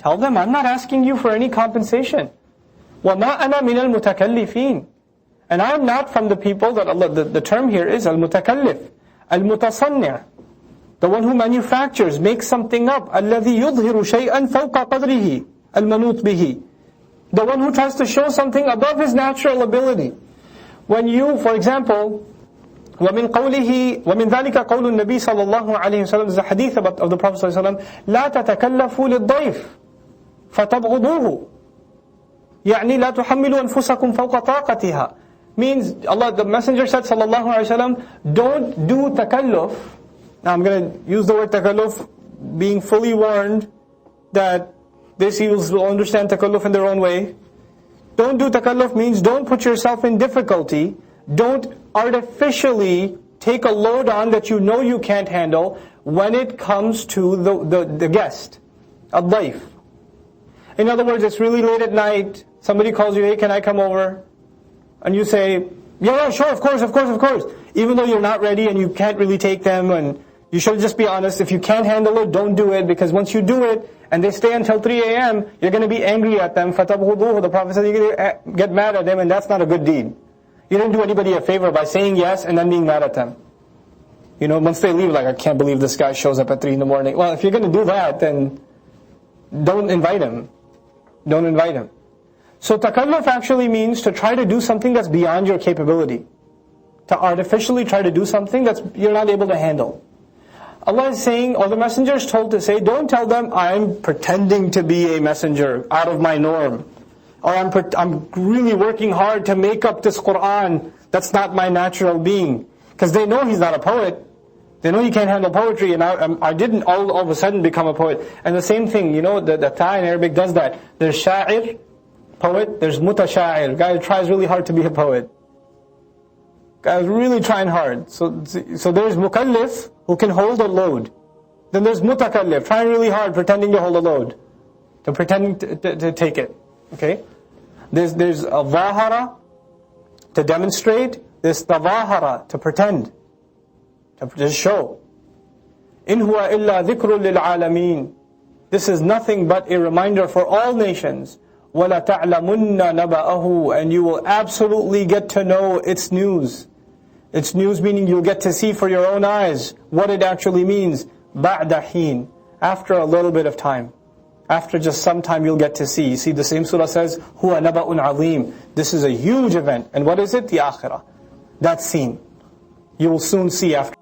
Tell them, I'm not asking you for any compensation. وَمَا أَنَا مِنَ الْمُتَكَلِّفِينَ. And I am not from the people that Allah, the term here is al-mutakallif, al-mutasanni', the one who manufactures, makes something up, الَّذِي يُظْهِرُ شَيْئًا فَوْقَ قَدْرِهِ الْمَنُوطْ بِهِ, the one who tries to show something above his natural ability. When you, for example, وَمِنْ قَوْلِهِ وَمِنْ ذَلِكَ قَوْلُ النَّبِي صلى الله عليه وسلم, there's a hadith of the Prophet صلى الله عليه وسلم, لَا تَتَكَلَّفُوا لِلضَّيْفِ فَتَبْغُضُوهُ يعني لا تحملوا أنفسكم فوق طاقتها. Means, Allah, the Messenger said sallallahu alaihi wasallam, don't do takalluf. Now I'm going to use the word takalluf, being fully warned that this Muslims will understand takalluf in their own way. Don't do takalluf means don't put yourself in difficulty. Don't artificially take a load on that you know you can't handle when it comes to the guest, ad-dayf. In other words, it's really late at night, somebody calls you, hey, can I come over? And you say, yeah, sure, of course. Even though you're not ready and you can't really take them, and you should just be honest. If you can't handle it, don't do it, because once you do it, and they stay until 3 a.m., you're going to be angry at them. فَتَبْغُضُوهُ. The Prophet said, you're going to get mad at them, and that's not a good deed. You didn't do anybody a favor by saying yes and then being mad at them. You know, once they leave, like, I can't believe this guy shows up at 3 in the morning. Well, if you're going to do that, then don't invite him. Don't invite him. So takalluf actually means to try to do something that's beyond your capability. To artificially try to do something that you're not able to handle. Allah is saying, or the messenger is told to say, don't tell them, I'm pretending to be a messenger out of my norm. Or I'm really working hard to make up this Qur'an that's not my natural being. Because they know he's not a poet. They know he can't handle poetry, and I didn't all of a sudden become a poet. And the same thing, you know, the ta in Arabic does that. There's sha'ir, poet, there's mutasha'ir, guy who tries really hard to be a poet. Guy who's really trying hard. So there's mukallif, who can hold a load. Then there's mutakallif, trying really hard, pretending to hold a load. Pretending to take it. Okay? There's a zahara, to demonstrate. There's tazahara, to pretend. To just show. In huwa illa dhikrun lil alameen. This is nothing but a reminder for all nations. وَلَا تَعْلَمُنَّ نَبَأَهُ. And you will absolutely get to know its news. Its news meaning you'll get to see for your own eyes what it actually means. بَعْدَ حِينٍ. After a little bit of time. After just some time you'll get to see. You see, the same surah says, هُوَ نَبَأٌ عَظِيمٌ. This is a huge event. And what is it? The akhirah. That scene. You will soon see after.